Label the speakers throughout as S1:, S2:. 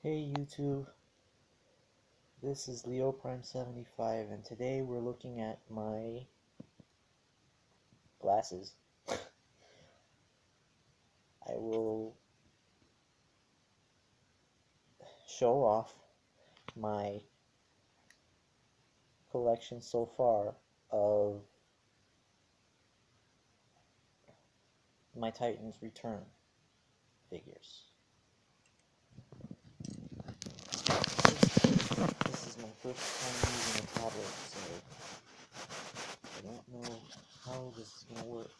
S1: Hey YouTube, this is Leo Prime 75 and today we're looking at my glasses. I will show off my collection so far of my Titans Return figures. This is my first time using a tablet, so I don't know how this is going to work.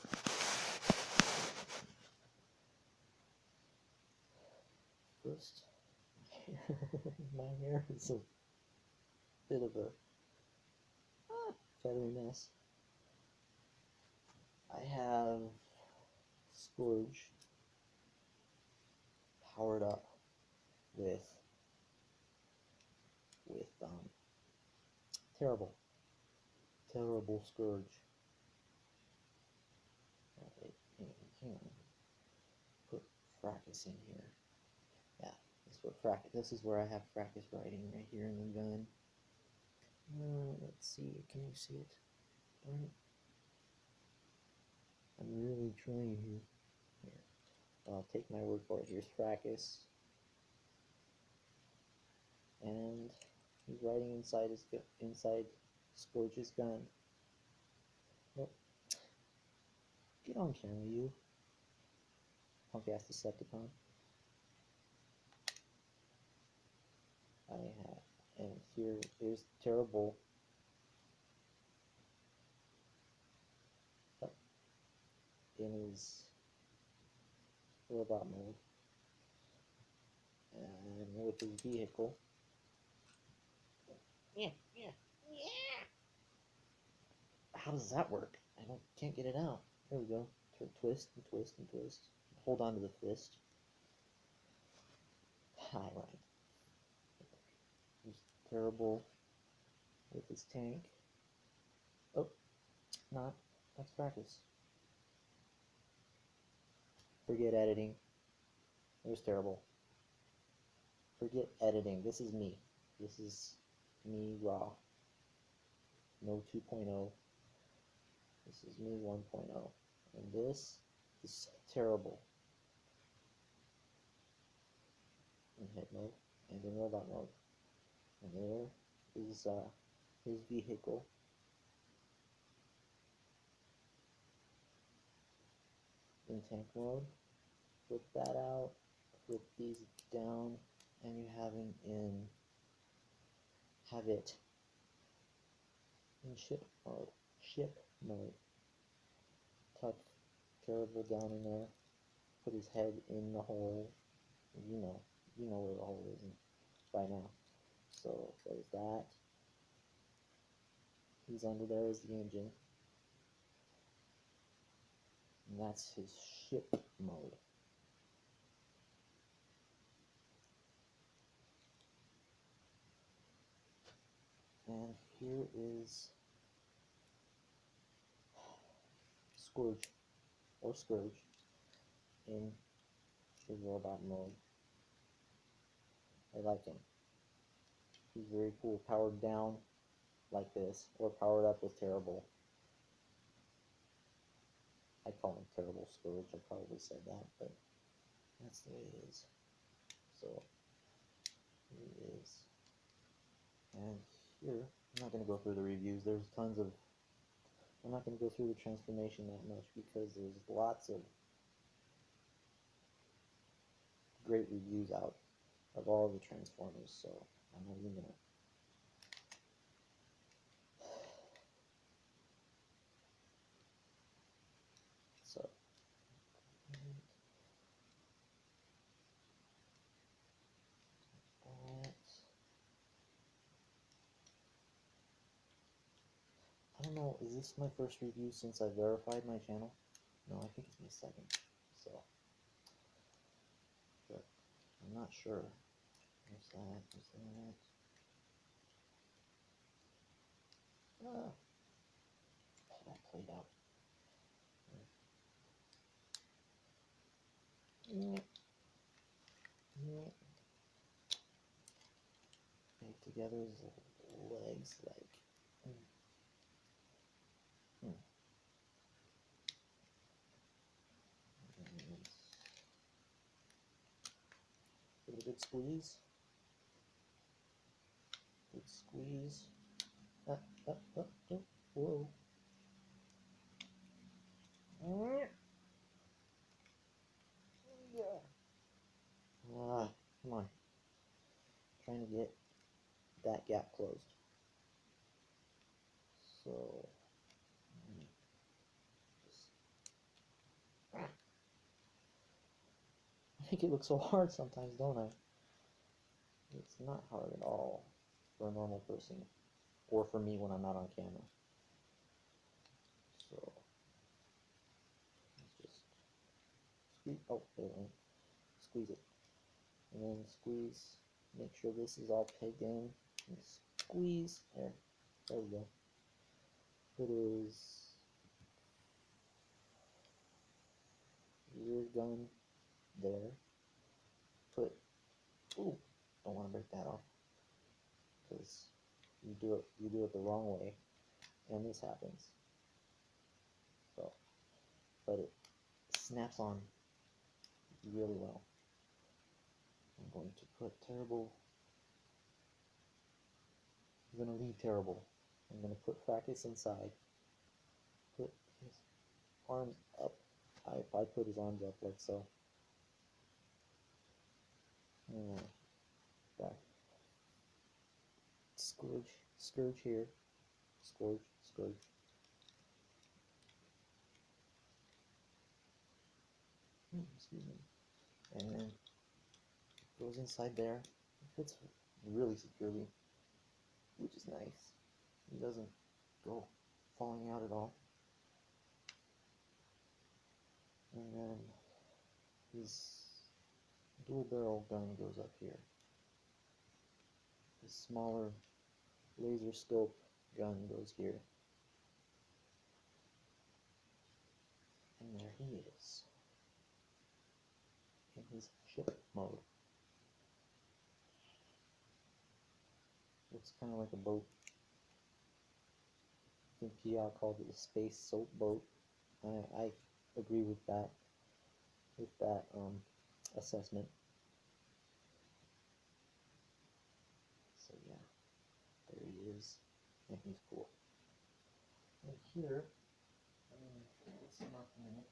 S1: First, my hair is a bit of a feathery mess. I have Scourge powered up with terrible Scourge. Wait, hang on. Put Fracus in here. Yeah, this is where I have Fracus writing right here in the gun. Let's see, can you see it? Right. I'm really trying here. I'll take my word for it. Here's Fracus. And he's writing inside Scourge's gun. Nope. Get on camera, you. Punk-ass Decepticon. And here's Terrible. In his robot mode. And with his vehicle. Yeah. How does that work? Can't get it out. There we go. Twist and twist and twist. Hold on to the fist. Right. He's Terrible with his tank. Oh, not. That's Fracus. Forget editing. There's Terrible. Forget editing. This is me. This is me raw. No 2.0. This is me 1.0. And this is Terrible. In head mode and in robot mode. And there is his vehicle. In tank mode. Flip that out. Flip these down, and you have it in ship mode. Tuck Terrible down in there. Put his head in the hole. You know where the hole is by now. So there's that. He's under there as the engine. And that's his ship mode. And here is Scourge in his robot mode. I like him. He's very cool. Powered down like this, or powered up with Terrible. I call him Terrible Scourge. I probably said that, but that's the way it is. So here it is. And here, I'm not going to go through the reviews. There's tons of. I'm not going to go through the transformation that much because there's lots of great reviews out of all the Transformers. So I'm not even going to. So. I don't know, is this my first review since I verified my channel? No, I think it's my second. So, but I'm not sure. There's that. That played out. together his legs, like. Give it a good squeeze. Good squeeze. Whoa. Come on. Trying to get that gap closed. So, I think it looks so hard sometimes, don't I? It's not hard at all for a normal person, or for me when I'm not on camera. So, let's just squeeze. Oh, there it went. Squeeze it, and then squeeze. Make sure this is all pegged in. And squeeze. There we go. It is rear gun there. Put. Ooh, don't want to break that off, because you do it the wrong way, and this happens. So, but it snaps on really well. I'm going to put Terrible. I'm going to leave Terrible. I'm going to put Fracus inside. Put his arms up. I put his arms up like so. Back. Scourge here. Scourge. Excuse me. And then goes inside there. It fits really securely, which is nice. He doesn't go falling out at all. And then his dual barrel gun goes up here. His smaller laser scope gun goes here. And there he is in his ship mode. Looks kind of like a boat. I think PIA called it a space soap boat. I agree with that assessment. So yeah, there he is, and he's cool. And here, let's see in a minute.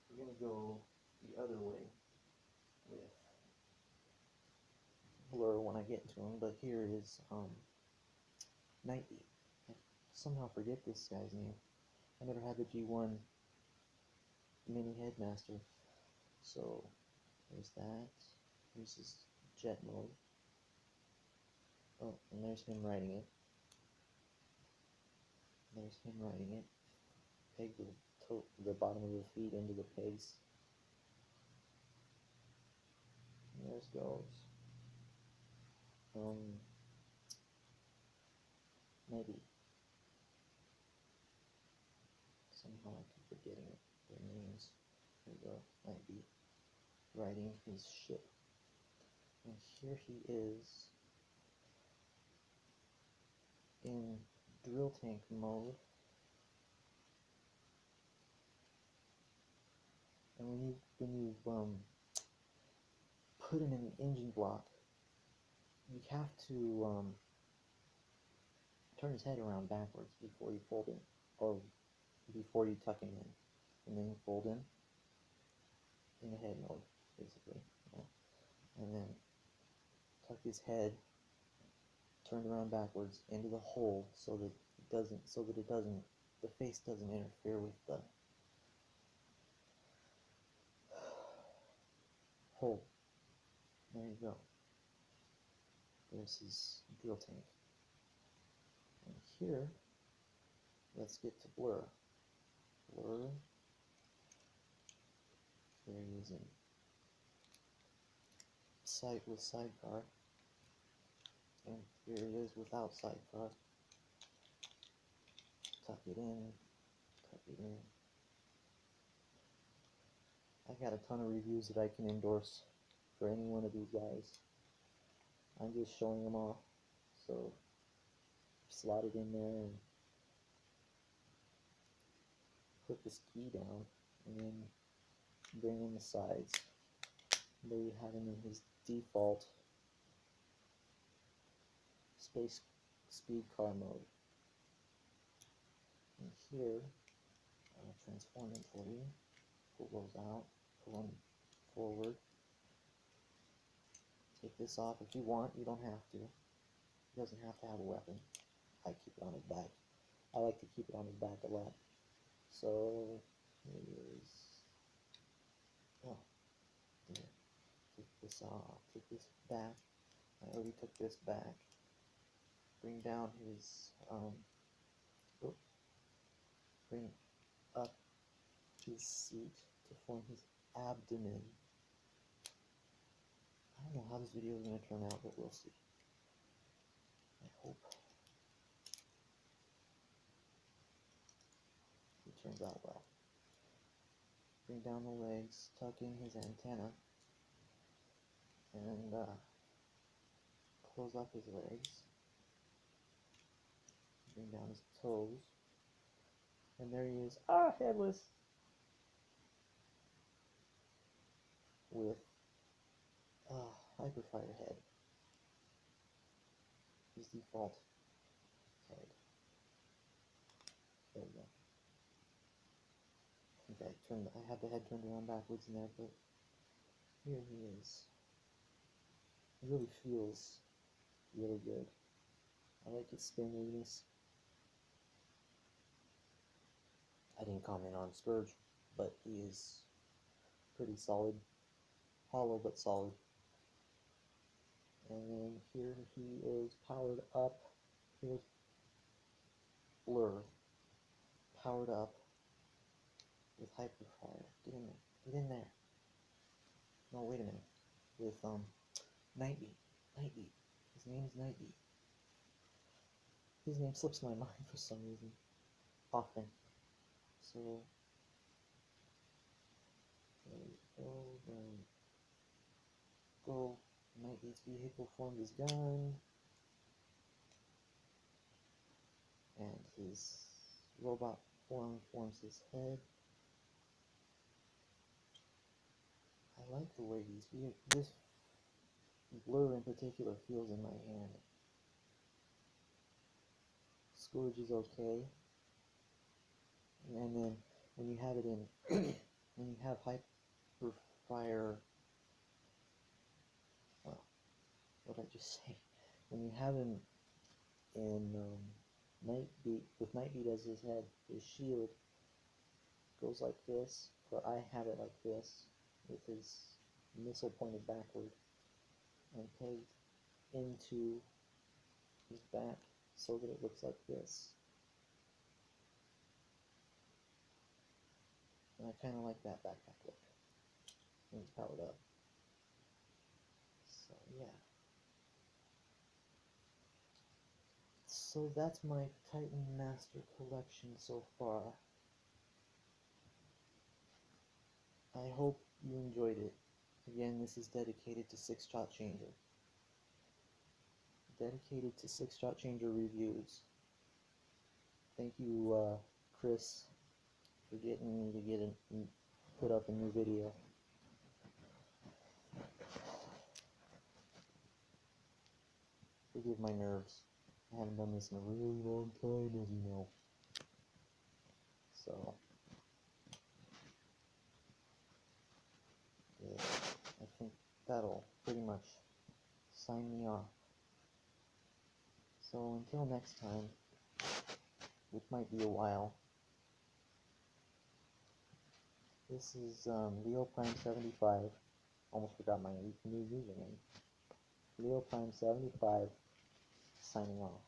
S1: We're gonna go the other way with Blur when I get to him, but here is Nightbeat. I somehow forget this guy's name. I never had the G1 Mini Headmaster, so there's that. Here's his jet mode. Oh, and there's him riding it. Peg the bottom of the feet into the pegs. And there it goes. Maybe. Somehow I keep forgetting their names. There we go. Might be riding his ship. And here he is in drill tank mode. And when you put in an engine block, you have to turn his head around backwards before you fold him, or before you tuck him in, and then you fold him in the head mode, basically. Yeah. And then tuck his head turned around backwards into the hole so that the face doesn't interfere with the hole. There you go. There's his drill tank. And here, let's get to Blur. Blur. There he is in sight with sidecar. And here he is without sidecar. Tuck it in. I got a ton of reviews that I can endorse for any one of these guys. I'm just showing them off. So slot it in there and put this key down, and then bring in the sides. There you have him in his default space speed car mode. And here, I'll transform it for you. Pull those out, pull them forward. Take this off if you want, you don't have to. He doesn't have to have a weapon. I keep it on his back. I like to keep it on his back a lot. So, here is, oh, there. Take this off, take this back. I already took this back. Bring down his, bring up his seat to form his abdomen. I don't know how this video is going to turn out, but we'll see. I hope it turns out well. Bring down the legs, tuck in his antenna, and close up his legs. Bring down his toes. And there he is, headless, with Hyperfire head. His default head. There we go. I have the head turned around backwards in there, but here he is. It really feels really good. I like its spindliness. I didn't comment on Scourge, but he is pretty solid. Hollow but solid. And then here he is powered up. Here's Blur. Powered up with Hyperfire. Get in there. Get in there. No, wait a minute. With Nightbeat. Nightbeat. His name is Nightbeat. His name slips my mind for some reason. Often. So there we go. Then go. Nightbeat's vehicle forms his gun. And his robot form forms his head. I like the way this Blur in particular feels in my hand. Scourge is okay. And then when you have it in, when you have Hyperfire, well, what did I just say? When you have him in Nightbeat, with Nightbeat as his head, his shield goes like this, or I have it like this, with his missile pointed backward and pegged into his back so that it looks like this. And I kind of like that backpack look when it's powered up. So yeah. So that's my Titan Master collection so far. I hope you enjoyed it. Again, this is dedicated to Six Shot Changer. Dedicated to Six Shot Changer reviews. Thank you, Chris, for getting me to put up a new video. Forgive my nerves. I haven't done this in a really long time, as you know. So, yeah, I think that'll pretty much sign me off. So until next time, which might be a while, this is Leo Prime 75. Almost forgot my new username. Leo Prime 75 signing off.